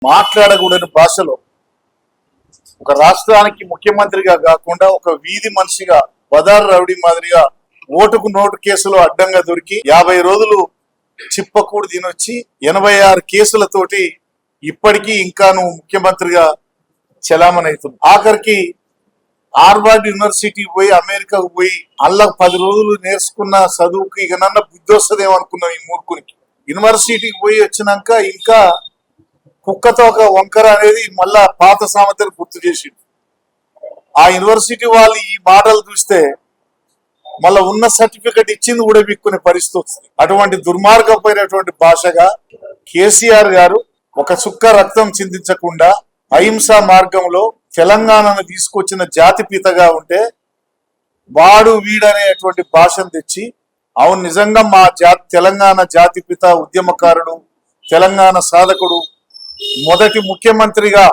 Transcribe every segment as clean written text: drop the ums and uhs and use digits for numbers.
మాట్లాడకూడని భాషలో ఒక రాష్ట్రానికి ముఖ్యమంత్రిగా కాకుండా ఒక వీధి మనిషిగా బదారు రౌడీ మాదిరిగా ఓటుకు నోటు కేసులో అడ్డంగా దొరికి 50 రోజులు చిప్పకూడు తినొచ్చి 86 కేసులతోటి ఇప్పటికీ ఇంకా నువ్వు ముఖ్యమంత్రిగా చలామణవుతుంది. ఆఖరికి హార్వర్డ్ యూనివర్సిటీకి పోయి అమెరికాకు పోయి అల్లా 10 రోజులు నేర్చుకున్న చదువుకి ఇక నన్న బుద్ధి వస్తుందేమో అనుకున్నాం ఈ మూర్ఖునికి. యూనివర్సిటీకి పోయి వచ్చినాక ఇంకా కుక్కతో ఒక వంకర అనేది మళ్ళా పాత సామెతలు గుర్తు చేసిండు. ఆ యూనివర్సిటీ వాళ్ళు ఈ మాటలు చూస్తే మళ్ళా ఉన్న సర్టిఫికెట్ ఇచ్చింది కూడా బిక్కునే పరిస్థితి వస్తుంది. అటువంటి దుర్మార్గమైనటువంటి భాషగా కేసీఆర్ గారు ఒక చుక్క రక్తం చిందించకుండా అహింసా మార్గంలో తెలంగాణను తీసుకొచ్చిన జాతిపితగా ఉంటే వాడు వీడనేటువంటి భాషను తెచ్చి అవును నిజంగా మా తెలంగాణ జాతిపిత ఉద్యమకారుడు, తెలంగాణ సాధకుడు, మొదటి ముఖ్యమంత్రిగా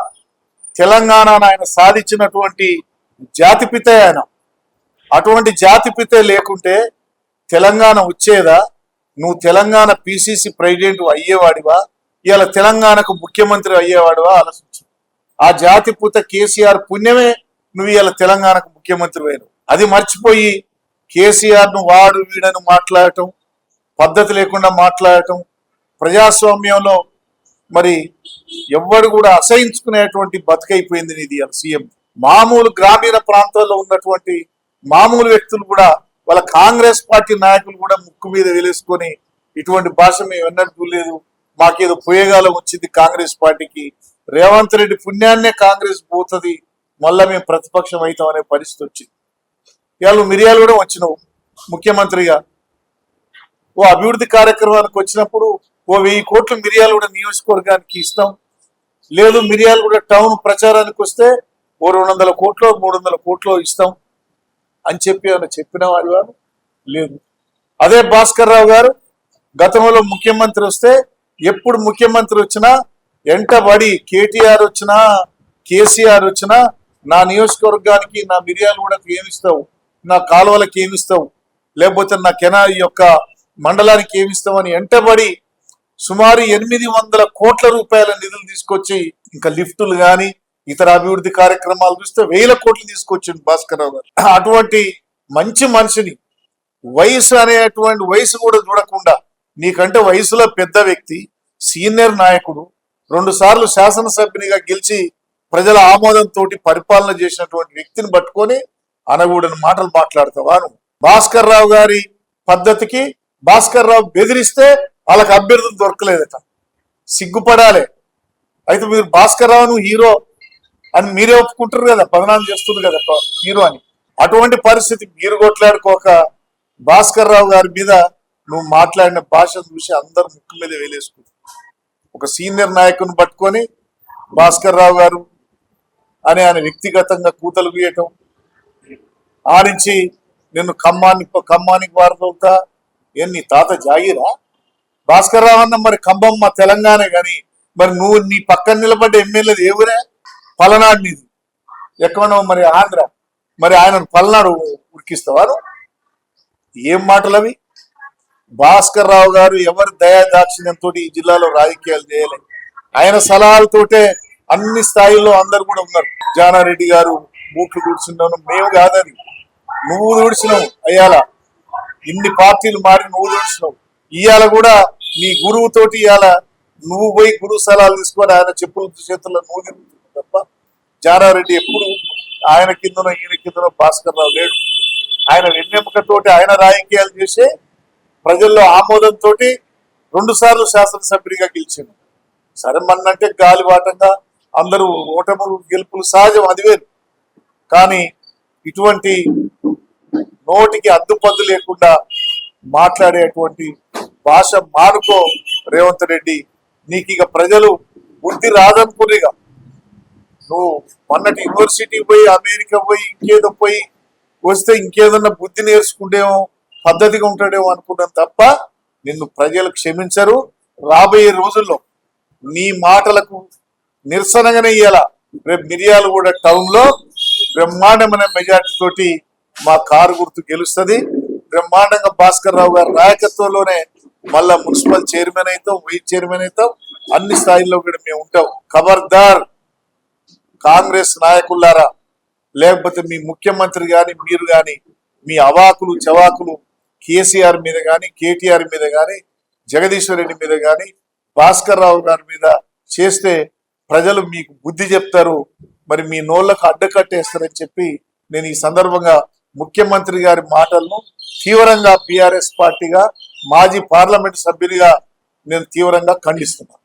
తెలంగాణను ఆయన సాధించినటువంటి జాతిపితే ఆయన. అటువంటి జాతిపితే లేకుంటే తెలంగాణ వచ్చేదా? నువ్వు తెలంగాణ పిసిసి ప్రెసిడెంట్ అయ్యేవాడివా? ఇవాళ తెలంగాణకు ముఖ్యమంత్రి అయ్యేవాడివా? ఆలోచించు. ఆ జాతిపిత కేసీఆర్ పుణ్యమే నువ్వు ఇవాళ తెలంగాణకు ముఖ్యమంత్రి అయినావు. అది మర్చిపోయి కేసీఆర్ ను వాడు వీడని మాట్లాడటం, పద్ధతి లేకుండా మాట్లాడటం, ప్రజాస్వామ్యంలో మరి ఎవ్వడు కూడా అసహించుకునేటువంటి బతుకైపోయింది నీది సీఎం. మామూలు గ్రామీణ ప్రాంతాల్లో ఉన్నటువంటి మామూలు వ్యక్తులు కూడా వాళ్ళ కాంగ్రెస్ పార్టీ నాయకులు కూడా ముక్కు మీద వేలేసుకొని ఇటువంటి భాష మేము ఎన్నడూ లేదు, మాకేదో పోయేగాలం వచ్చింది కాంగ్రెస్ పార్టీకి, రేవంత్ రెడ్డి పుణ్యాన్నే కాంగ్రెస్ పోతుంది, మళ్ళా మేము ప్రతిపక్షం అవుతాం అనే పరిస్థితి వచ్చింది. ఇవాళ మిర్యాలు కూడా వచ్చినావు ముఖ్యమంత్రిగా. ఓ అభివృద్ధి కార్యక్రమానికి వచ్చినప్పుడు ఓ 1000 కోట్లు మిర్యాలు కూడా నియోజకవర్గానికి ఇస్తాం, లేదు మిర్యాలు కూడా టౌన్ ప్రచారానికి వస్తే ఓ 200 కోట్లు 300 కోట్లు ఇస్తాం అని చెప్పిన వారి వారు లేదు. అదే భాస్కర్ రావు గారు గతంలో ముఖ్యమంత్రి వస్తే ఎప్పుడు ముఖ్యమంత్రి వచ్చినా ఎంటబడి కేటీఆర్ వచ్చినా కేసీఆర్ వచ్చినా నా నియోజకవర్గానికి నా మిర్యాలు కూడా ఏమిస్తావు, నా కాలువలకు ఏమిస్తావు, లేకపోతే నా కెనాల్ యొక్క మండలానికి ఏమిస్తావు అని ఎంటబడి సుమారు 800 కోట్ల రూపాయల నిధులు తీసుకొచ్చి ఇంకా లిఫ్టులు కానీ ఇతర అభివృద్ధి కార్యక్రమాలు చూస్తే 1000 కోట్లు తీసుకొచ్చింది భాస్కర్ రావు గారు. అటువంటి మంచి మనిషిని వయసు అనేటువంటి వయసు కూడా చూడకుండా నీకంటే వయసులో పెద్ద వ్యక్తి, సీనియర్ నాయకుడు, 2 సార్లు శాసనసభ్యునిగా గెలిచి ప్రజల ఆమోదంతో పరిపాలన చేసినటువంటి వ్యక్తిని పట్టుకొని అనగూడని మాటలు మాట్లాడతావా నువ్వు? భాస్కర్ రావు గారి పద్ధతికి భాస్కర్ రావు బెదిరిస్తే వాళ్ళకి అభ్యర్థులు దొరకలేదట, సిగ్గుపడాలి. అయితే మీరు భాస్కర్ రావును హీరో అని మీరే ఒప్పుకుంటారు కదా, బదనాం చేస్తుంది కదా హీరో అని. అటువంటి పరిస్థితి మీరు కొట్లాడుకోక భాస్కర్ రావు గారి మీద నువ్వు మాట్లాడిన భాష చూసి అందరు ముక్కు మీద వేలేసుకుంటారు. ఒక సీనియర్ నాయకుని పట్టుకొని భాస్కర్ రావు గారు అని ఆయన వ్యక్తిగతంగా కూతలు గీయటం, ఆడించి నిన్ను ఖమ్మానికి వారదవుతా ఏం నీ తాత జాగిరా? భాస్కర్ రావు అన్న మరి ఖమ్మం మా తెలంగాణ కానీ మరి నువ్వు నీ పక్కన నిలబడ్డ ఎమ్మెల్యేది ఎవరే? పలనాడు నీది, ఎక్కడో మరి ఆంధ్ర, మరి ఆయన పల్నాడు ఉరికిస్తావా? ఏం మాటలు అవి? భాస్కర్ రావు గారు ఎవరి దయాదాక్షిణ్యంతో ఈ జిల్లాలో రాజకీయాలు చేయలేదు. ఆయన సలహాలతోటే అన్ని స్థాయిల్లో అందరు కూడా ఉన్నారు. జానారెడ్డి గారు బూట్లు కూర్చున్నాను, మేము కాదని నువ్వు దూడిచినావు. అయ్యాల ఇన్ని పార్టీలు మారి నువ్వు దూడిచినావు. ఇవాళ కూడా నీ గురువుతోటి ఇవాళ నువ్వు పోయి గురువు సలహాలు తీసుకొని ఆయన చెప్పుల చేతుల్లో నువ్వు తిరుగుతున్నావు తప్ప జానారెడ్డి ఎప్పుడు ఆయన కిందనో ఈయన కిందనో భాస్కర్ రావు లేడు. ఆయన వెన్నెముకతోటి ఆయన రాజకీయాలు చేసే ప్రజల్లో ఆమోదంతో 2 సార్లు శాసనసభ్యుడిగా గెలిచింది. సరే మన్నంటే గాలివాటంగా అందరూ ఓటములు గెలుపులు సహజం, అది వేరు. కానీ ఇటువంటి నోటికి అద్దుపద్దు లేకుండా మాట్లాడేటువంటి భాష మానుకో రేవంత్ రెడ్డి. నీకు ఇక ప్రజలు బుద్ధి రాదనుకునిగా నువ్వు మొన్నటి యూనివర్సిటీకి పోయి అమెరికా పోయి ఇంకేదో పోయి వస్తే ఇంకేదన్నా బుద్ధి నేర్చుకుంటేమో పద్ధతిగా ఉంటాడేమో అనుకున్నాను తప్ప నిన్ను ప్రజలు క్షమించరు. రాబోయే రోజుల్లో నీ మాటలకు నిరసనగానే ఇయ్యాల రేపు మిర్యాలు కూడా టౌన్ లో బ్రహ్మాండమైన మెజార్టీ తోటి మా కారు గుర్తు గెలుస్తుంది. బ్రహ్మాండంగా భాస్కర్ రావు గారి నాయకత్వంలోనే మళ్ళా మున్సిపల్ చైర్మన్ అవుతావు, వైస్ చైర్మన్ అవుతావు, అన్ని స్థాయిల్లో కూడా మేము ఉంటాం. ఖబర్దార్ కాంగ్రెస్ నాయకులారా, లేకపోతే మీ ముఖ్యమంత్రి గాని మీరు గాని మీ అవాకులు చవాకులు కేసీఆర్ మీద గాని కేటీఆర్ మీద గాని జగదీశ్వర్ రెడ్డి మీద గాని భాస్కర్ రావు గారి మీద చేస్తే ప్రజలు మీకు బుద్ధి చెప్తారు, మరి మీ నోళ్లకు అడ్డకట్టేస్తారని చెప్పి నేను ఈ సందర్భంగా ముఖ్యమంత్రి గారి మాటలను తీవ్రంగా బీఆర్ఎస్ పార్టీగా మాజీ పార్లమెంట్ సభ్యునిగా నేను తీవ్రంగా ఖండిస్తున్నాను.